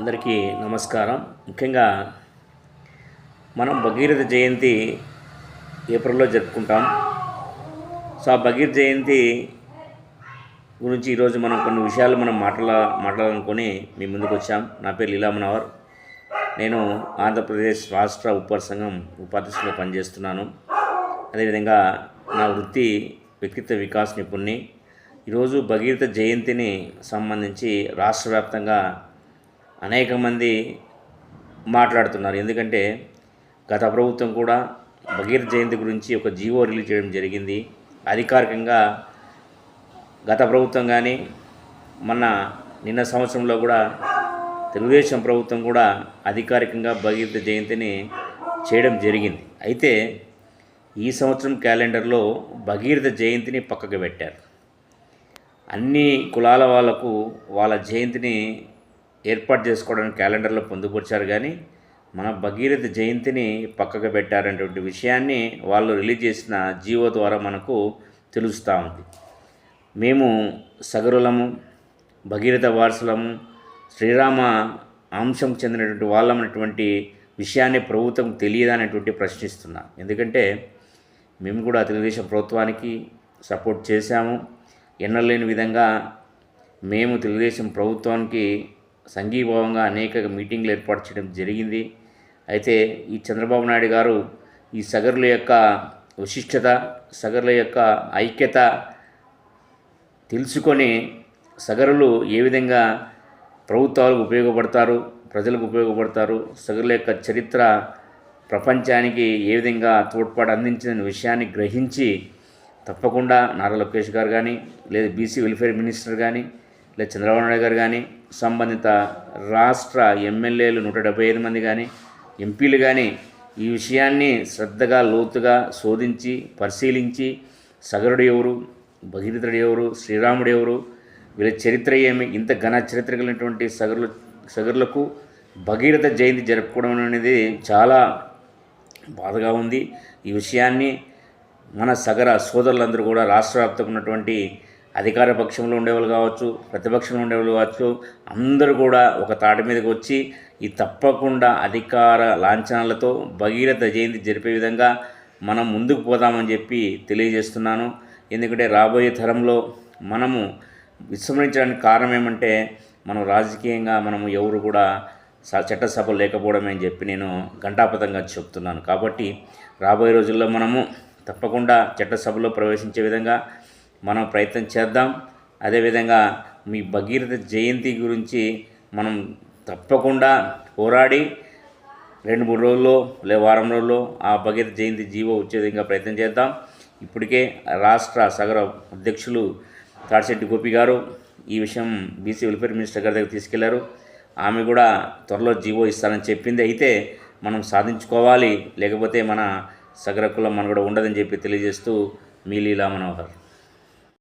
అందరికీ నమస్కారం. ముఖ్యంగా మనం భగీరథ జయంతి ఏప్రిల్లో జరుపుకుంటాం. సో ఆ భగీరథ జయంతి గురించి ఈరోజు మనం కొన్ని విషయాలు మాట్లాడాలనుకొని మీ ముందుకు వచ్చాం. నా పేరు లీలా మనోహర్. నేను ఆంధ్రప్రదేశ్ రాష్ట్ర ఉప్పర్ సంఘం ఉపాధ్యక్షుడిగా పనిచేస్తున్నాను. అదేవిధంగా నా వృత్తి వ్యక్తిత్వ వికాస్ నిపుణుని. ఈరోజు భగీరథ జయంతిని సంబంధించి రాష్ట్ర వ్యాప్తంగా అనేక మంది మాట్లాడుతున్నారు. ఎందుకంటే గత ప్రభుత్వం కూడా భగీరథ జయంతి గురించి ఒక జీవో రిలీజ్ చేయడం జరిగింది. అధికారికంగా గత ప్రభుత్వం కానీ నిన్న సంవత్సరంలో కూడా తెలుగుదేశం ప్రభుత్వం కూడా అధికారికంగా భగీరథ జయంతిని చేయడం జరిగింది. అయితే ఈ సంవత్సరం క్యాలెండర్లో భగీరథ జయంతిని పక్కకు పెట్టారు. అన్ని కులాల వాళ్ళకు వాళ్ళ జయంతిని ఏర్పాటు చేసుకోవడానికి క్యాలెండర్లో పొందుపరిచారు, కానీ మన భగీరథ జయంతిని పక్కకు పెట్టారనేటువంటి విషయాన్ని వాళ్ళు రిలీజ్ చేసిన జీవో ద్వారా మనకు తెలుస్తూ ఉంది. మేము సగరులము, భగీరథ వారసులము, శ్రీరామ అంశం చెందినటువంటి వాళ్ళమనేటువంటి విషయాన్ని ప్రభుత్వం తెలియదనేటువంటి ప్రశ్నిస్తున్నా. ఎందుకంటే మేము కూడా తెలుగుదేశం ప్రభుత్వానికి సపోర్ట్ చేశాము. ఎన్నలేని విధంగా మేము తెలుగుదేశం ప్రభుత్వానికి సంఘీభావంగా అనేక మీటింగ్లు ఏర్పాటు చేయడం జరిగింది. అయితే ఈ చంద్రబాబు నాయుడు గారు ఈ సగరుల యొక్క విశిష్టత, సగరుల యొక్క ఐక్యత తెలుసుకొని సగరులు ఏ విధంగా ప్రభుత్వాలకు ఉపయోగపడతారు, ప్రజలకు ఉపయోగపడతారు, సగరుల యొక్క చరిత్ర ప్రపంచానికి ఏ విధంగా తోడ్పాటు అందించిన విషయాన్ని గ్రహించి తప్పకుండా నారా లోకేష్ గారు కానీ, లేదా బీసీ వెల్ఫేర్ మినిస్టర్ కానీ, లేదా చంద్రబాబు నాయుడు గారు కానీ, సంబంధిత రాష్ట్ర ఎమ్మెల్యేలు 175 మంది కానీ, ఎంపీలు కానీ ఈ విషయాన్ని శ్రద్ధగా లోతుగా శోధించి పరిశీలించి సగరుడు ఎవరు, భగీరథుడు ఎవరు, శ్రీరాముడు ఎవరు, వీళ్ళ చరిత్ర ఏమి, ఇంత ఘన చరిత్ర కలిగినటువంటి సగరులకు భగీరథ జయంతి జరుపుకోవడం అనేది చాలా బాధగా ఉంది. ఈ విషయాన్ని మన సగర సోదరులందరూ కూడా రాష్ట్ర వ్యాప్తంగా ఉన్నటువంటి అధికార పక్షంలో ఉండేవాళ్ళు కావచ్చు, ప్రతిపక్షంలో ఉండేవాళ్ళు కావచ్చు, అందరూ కూడా ఒక తాటి మీదకి వచ్చి ఈ తప్పకుండా అధికార లాంఛనాలతో భగీరథ జయంతి జరిపే విధంగా మనం ముందుకు పోదామని చెప్పి తెలియజేస్తున్నాను. ఎందుకంటే రాబోయే తరంలో మనము విస్మరించడానికి కారణం ఏమంటే మనం రాజకీయంగా ఎవరు కూడా చట్టసభ లేకపోవడమే అని చెప్పి నేను ఘంటాపథంగా చెప్తున్నాను. కాబట్టి రాబోయే రోజుల్లో మనము తప్పకుండా చట్టసభలో ప్రవేశించే విధంగా మనం ప్రయత్నం చేద్దాం. అదేవిధంగా మీ భగీరథ జయంతి గురించి మనం తప్పకుండా పోరాడి 2-3 రోజుల్లో లేదా వారం రోజుల్లో ఆ భగీరథ జయంతి జీవో వచ్చే విధంగా ప్రయత్నం చేద్దాం. ఇప్పటికే రాష్ట్ర సగర అధ్యక్షులు తాడిశెట్టి గోపి గారు ఈ విషయం బీసీ వెల్ఫేర్ మినిస్టర్ గారి దగ్గర తీసుకెళ్లారు. ఆమె కూడా త్వరలో జీవో ఇస్తానని చెప్పింది. అయితే మనం సాధించుకోవాలి, లేకపోతే మన సగర కులం మన కూడా ఉండదని చెప్పి తెలియజేస్తూ మీ లీలా మనోహర్.